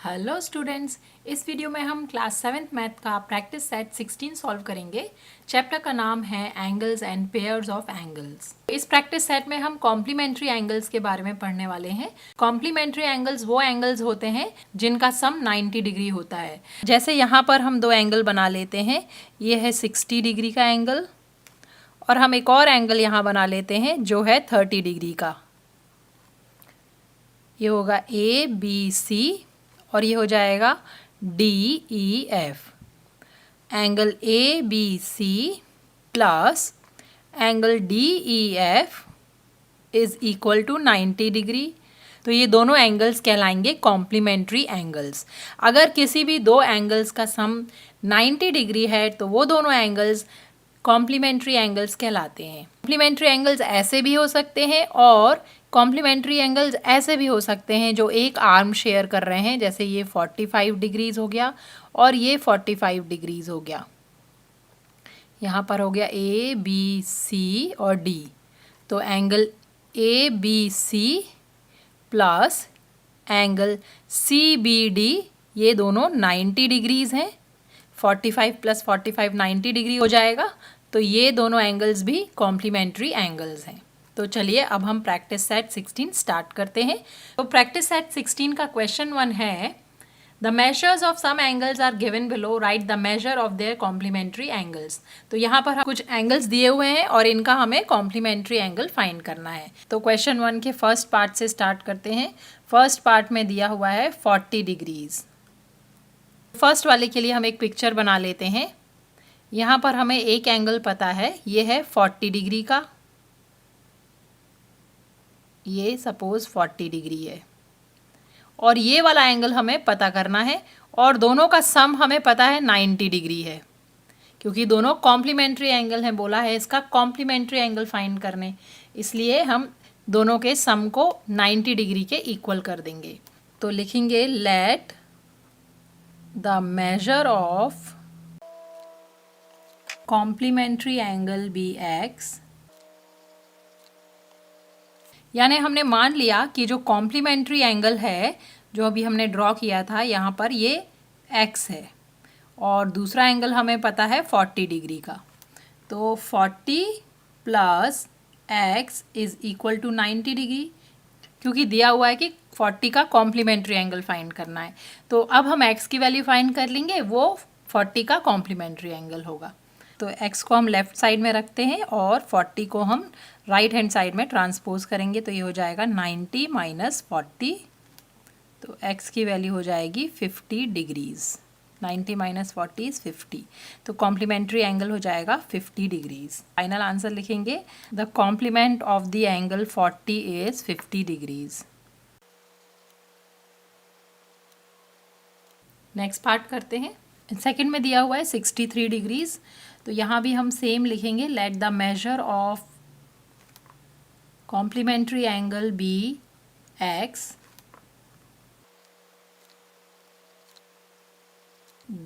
Hello students, इस video में हम क्लास 7th मैथ का प्रैक्टिस सेट 16 सॉल्व करेंगे। चैप्टर का नाम है angles and pairs of angles. इस प्रैक्टिस सेट में हम कॉम्प्लीमेंट्री एंगल्स के बारे में पढ़ने वाले हैं। कॉम्प्लीमेंट्री एंगल्स वो एंगल्स होते हैं जिनका सम 90 डिग्री होता है। जैसे यहाँ पर हम दो एंगल बना लेते हैं। ये है 60 डिग्री का एंगल और हम एक और एंगल यहाँ बना लेते हैं जो है 30 डिग्री का। ये होगा ABC और ये हो जाएगा DEF। Angle ABC plus angle DEF is equal to 90 degree. तो ये दोनों एंगल्स कहलाएंगे कॉम्प्लीमेंट्री एंगल्स। अगर किसी भी दो एंगल्स का सम 90 डिग्री है तो वो दोनों एंगल्स कॉम्प्लीमेंट्री एंगल्स कहलाते हैं। कॉम्प्लीमेंट्री एंगल्स ऐसे भी हो सकते हैं और कॉम्प्लीमेंट्री एंगल्स ऐसे भी हो सकते हैं जो एक आर्म शेयर कर रहे हैं। जैसे ये 45 डिग्रीज हो गया और ये 45 डिग्रीज हो गया। यहाँ पर हो गया ABC और D। तो angle ABC plus angle CBD ये दोनों 90 डिग्रीज हैं। 45 प्लस 45 90 डिग्री हो जाएगा। तो ये दोनों एंगल्स भी कॉम्प्लीमेंट्री एंगल्स हैं। तो चलिए अब हम प्रैक्टिस सेट 16 स्टार्ट करते हैं। तो प्रैक्टिस सेट 16 का क्वेश्चन 1 है the measures of some angles are given below, right the measure of their complementary angles. तो यहाँ पर कुछ एंगल्स दिए हुए हैं और इनका हमें कॉम्प्लीमेंट्री एंगल फाइंड करना है। तो क्वेश्चन 1 के फर्स्ट पार्ट से स्टार्ट करते हैं। फर्स्ट पार्ट में दिया हुआ है 40 डिग्रीज। फर्स्ट वाले के लिए हम एक पिक्चर बना लेते हैं। यहाँ पर हमें एक एंगल पता है, ये है 40 डिग्री का। ये सपोज 40 डिग्री है और ये वाला एंगल हमें पता करना है और दोनों का सम हमें पता है 90 डिग्री है। क्योंकि दोनों कॉम्प्लीमेंट्री एंगल हैं, बोला है इसका कॉम्प्लीमेंट्री एंगल फाइंड करने, इसलिए हम दोनों के सम को 90 डिग्री के इक्वल कर देंगे। तो लिखेंगे let the measure of complementary angle be x। यानी हमने मान लिया कि जो कॉम्प्लीमेंट्री एंगल है जो अभी हमने ड्रॉ किया था यहाँ पर, ये x है और दूसरा एंगल हमें पता है 40 डिग्री का। तो 40 plus x is equal to 90 degree, क्योंकि दिया हुआ है कि 40 का कॉम्प्लीमेंट्री एंगल फाइंड करना है। तो अब हम x की वैल्यू फाइंड कर लेंगे, वो 40 का कॉम्प्लीमेंट्री एंगल होगा। तो x को हम लेफ़्ट साइड में रखते हैं और 40 को हम राइट हैंड साइड में ट्रांसपोज करेंगे। तो ये हो जाएगा 90 माइनस 40। तो x की वैल्यू हो जाएगी 50 डिग्रीज। 90 minus 40 is 50। तो कॉम्प्लीमेंट्री एंगल हो जाएगा 50 डिग्रीज। फाइनल आंसर लिखेंगे the complement of the angle 40 is 50 degrees. Next part करते हैं। सेकंड में दिया हुआ है 63 डिग्रीज। तो यहाँ भी हम सेम लिखेंगे let the measure of complementary angle be x।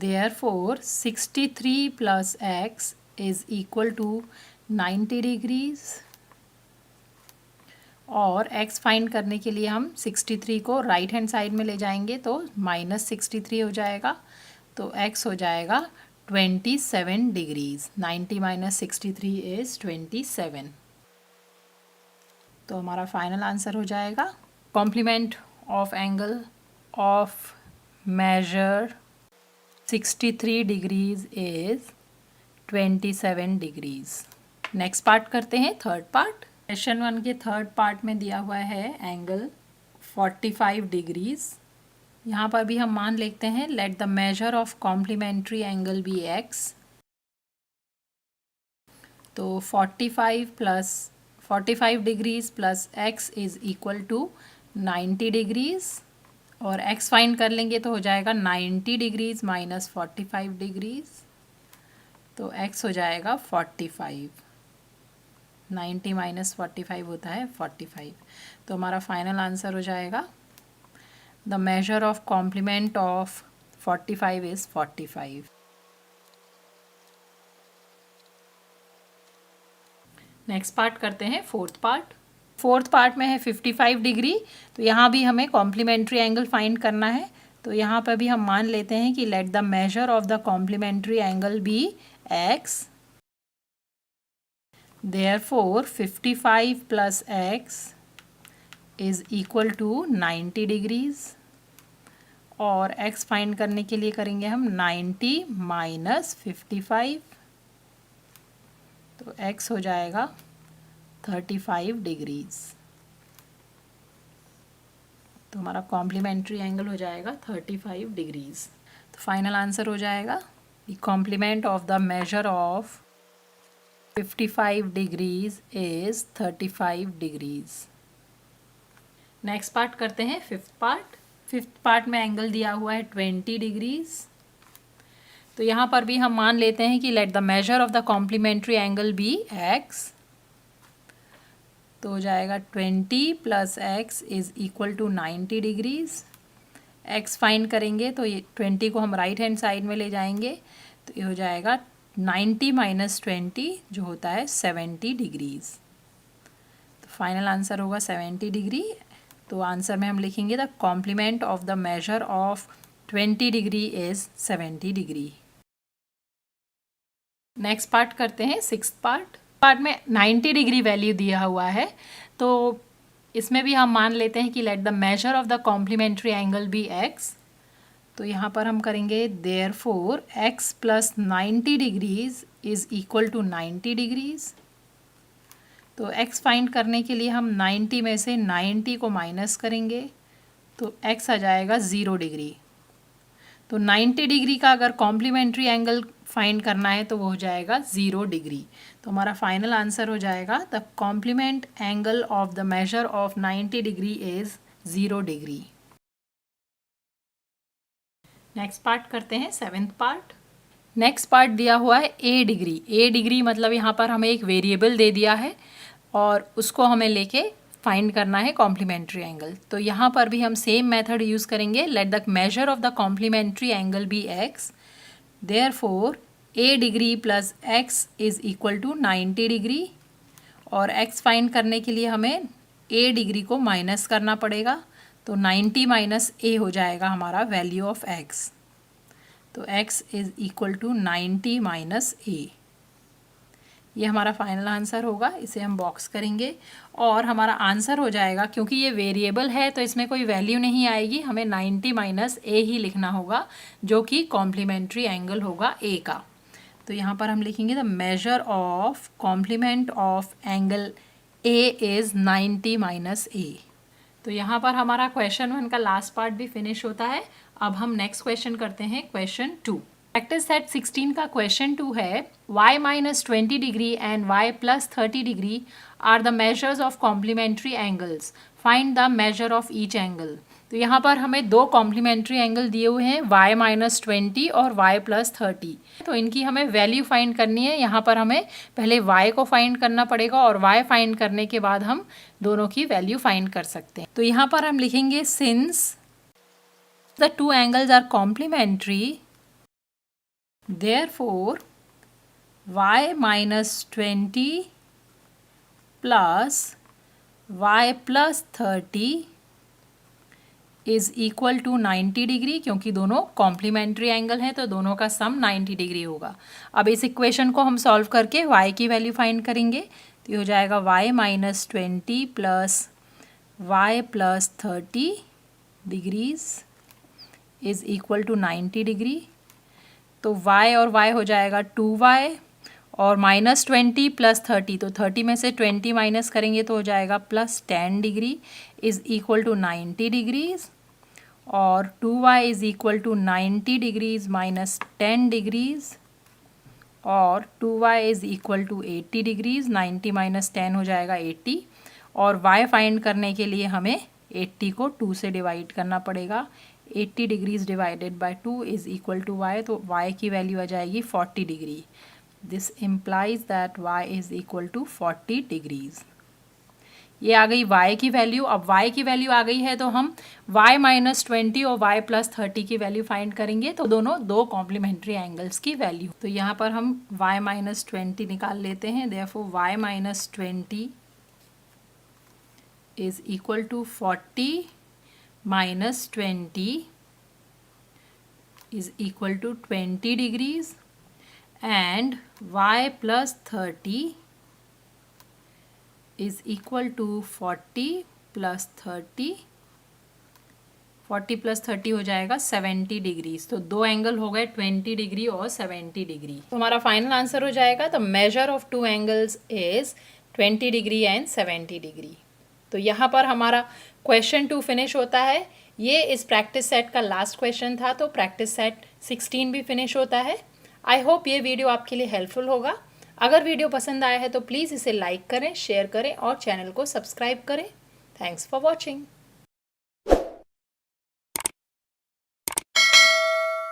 Therefore 63 plus x is equal to 90 degrees. और x फाइंड करने के लिए हम 63 को राइट हैंड साइड में ले जाएंगे तो माइनस 63 हो जाएगा। तो x हो जाएगा 27 डिग्रीज। 90 minus 63 is 27। तो हमारा फाइनल आंसर हो जाएगा complement of angle of measure 63 degrees is 27 degrees. Next part करते हैं, थर्ड पार्ट। क्वेश्चन 1 के थर्ड पार्ट में दिया हुआ है एंगल 45 डिग्रीज। यहाँ पर भी हम मान लेते हैं let the measure of complementary angle be x। तो 45 degrees plus x is equal to 90 degrees और x फाइंड कर लेंगे तो हो जाएगा 90 डिग्रीज माइनस 45 डिग्रीज। तो x हो जाएगा 45। 90 माइनस 45 होता है 45। तो हमारा फाइनल आंसर हो जाएगा the measure of complement of 45 is 45। Next part करते हैं, फोर्थ पार्ट। फोर्थ पार्ट में है 55 डिग्री। तो यहाँ भी हमें कॉम्प्लीमेंट्री एंगल फाइंड करना है। तो यहाँ पर भी हम मान लेते हैं कि let the measure of the complementary angle be x, therefore 55 plus x is equal to 90 degrees, और x फाइंड करने के लिए करेंगे हम 90 माइनस 55, तो x हो जाएगा 35 डिग्रीज। तो हमारा कॉम्प्लीमेंट्री एंगल हो जाएगा 35 डिग्रीज। तो फाइनल आंसर हो जाएगा the complement of the measure of 55 degrees is 35 degrees. Next part करते हैं फिफ्थ पार्ट। फिफ्थ पार्ट में एंगल दिया हुआ है 20 डिग्रीज। तो यहाँ पर भी हम मान लेते हैं कि let the measure of the complementary angle be x, तो हो जाएगा 20 plus x is equal to 90 degrees. X find करेंगे तो ये 20 को हम राइट हैंड साइड में ले जाएंगे, तो ये हो जाएगा 90 माइनस 20 जो होता है 70 डिग्रीज। तो फाइनल आंसर होगा 70 डिग्री। तो आंसर में हम लिखेंगे the complement of the measure of 20 degree is 70 degree. Next part करते हैं सिक्स्थ पार्ट। पार्ट में 90 डिग्री वैल्यू दिया हुआ है, तो इसमें भी हम मान लेते हैं कि let the measure of the complementary angle be x. तो यहाँ पर हम करेंगे therefore x plus 90 degrees is equal to 90 degrees. तो x फाइंड करने के लिए हम 90 में से 90 को माइनस करेंगे, तो x आ जाएगा 0 डिग्री। तो 90 डिग्री का अगर कॉम्प्लीमेंट्री एंगल फाइंड करना है तो वो हो जाएगा 0 डिग्री। तो हमारा फाइनल आंसर हो जाएगा the complement angle of the measure of 90 degree is 0 degree. Next part करते हैं सेवेंथ पार्ट। नेक्स्ट पार्ट दिया हुआ है ए डिग्री। ए डिग्री मतलब यहाँ पर हमें एक वेरिएबल दे दिया है और उसको हमें लेके फाइंड करना है कॉम्प्लीमेंट्री एंगल। तो यहाँ पर भी हम सेम मेथड यूज़ करेंगे। Let the measure of the complementary angle be x, therefore a degree plus x is equal to 90 degree, और एक्स फाइंड करने के लिए हमें ए डिग्री को माइनस करना पड़ेगा। तो 90 माइनस ए हो जाएगा हमारा वैल्यू ऑफ एक्स। तो x is equal to 90 minus A. ये हमारा फाइनल आंसर होगा। इसे हम बॉक्स करेंगे और हमारा आंसर हो जाएगा, क्योंकि ये वेरिएबल है तो इसमें कोई वैल्यू नहीं आएगी, हमें 90 माइनस ए ही लिखना होगा जो कि कॉम्प्लीमेंट्री एंगल होगा ए का। तो यहाँ पर हम लिखेंगे the measure of complement of angle A is 90 minus A. तो यहाँ पर हमारा क्वेश्चन 1 का लास्ट पार्ट भी फिनिश होता है। अब हम नेक्स्ट क्वेश्चन करते हैं क्वेश्चन 2। प्रैक्टिस सेट 16 का क्वेश्चन 2 है y minus 20 degree and y plus 30 degree are the measures of complementary angles, find the measure of each angle. तो यहाँ पर हमें दो कॉम्प्लीमेंट्री एंगल दिए हुए हैं y माइनस 20 और y प्लस 30। तो इनकी हमें वैल्यू फाइंड करनी है। यहाँ पर हमें पहले y को फाइंड करना पड़ेगा और y फाइंड करने के बाद हम दोनों की वैल्यू फाइंड कर सकते हैं। तो यहाँ पर हम लिखेंगे since the two angles are complementary, therefore y minus 20 plus y plus 30 is equal to 90 degree, क्योंकि दोनों कॉम्प्लीमेंट्री एंगल हैं तो दोनों का सम 90 डिग्री होगा। अब इस इक्वेशन को हम सॉल्व करके y की वैल्यू फाइंड करेंगे। तो ये हो जाएगा y minus 20 plus y plus 30 degrees is equal to 90 degree. तो y और y हो जाएगा 2y और माइनस 20 प्लस 30, तो 30 में से 20 माइनस करेंगे तो हो जाएगा plus 10 degree is equal to 90 degrees, और 2y is equal to 90 degrees minus 10 degrees, और 2y is equal to 80 degrees. 90 minus 10 हो जाएगा 80, और y फाइंड करने के लिए हमें 80 को 2 से डिवाइड करना पड़ेगा। 80 degrees divided by 2 is equal to y, तो y की वैल्यू आ जाएगी 40 degree. This implies that y is equal to 40 degrees. ये आ गई y की वैल्यू। अब y की वैल्यू आ गई है तो हम y माइनस 20 और y प्लस 30 की वैल्यू फाइंड करेंगे, तो दोनों दो कॉम्प्लीमेंट्री एंगल्स की वैल्यू। तो यहाँ पर हम y माइनस 20 निकाल लेते हैं। Therefore y minus 20 is equal to 40 minus 20 is equal to 20 degrees and y plus 30 is equal to 40 plus 30, 40 plus 30 हो जाएगा 70 डिग्रीज। तो दो एंगल हो गए 20 डिग्री और 70 डिग्री। तो हमारा फाइनल आंसर हो जाएगा the measure of two angles is 20 degree and 70 degree. तो यहाँ पर हमारा क्वेश्चन 2 फिनिश होता है। ये इस प्रैक्टिस सेट का लास्ट क्वेश्चन था, तो प्रैक्टिस सेट 16 भी फिनिश होता है। आई होप ये वीडियो आपके लिए हेल्पफुल होगा। अगर वीडियो पसंद आया है तो प्लीज़ इसे लाइक करें, शेयर करें और चैनल को सब्सक्राइब करें। Thanks for watching.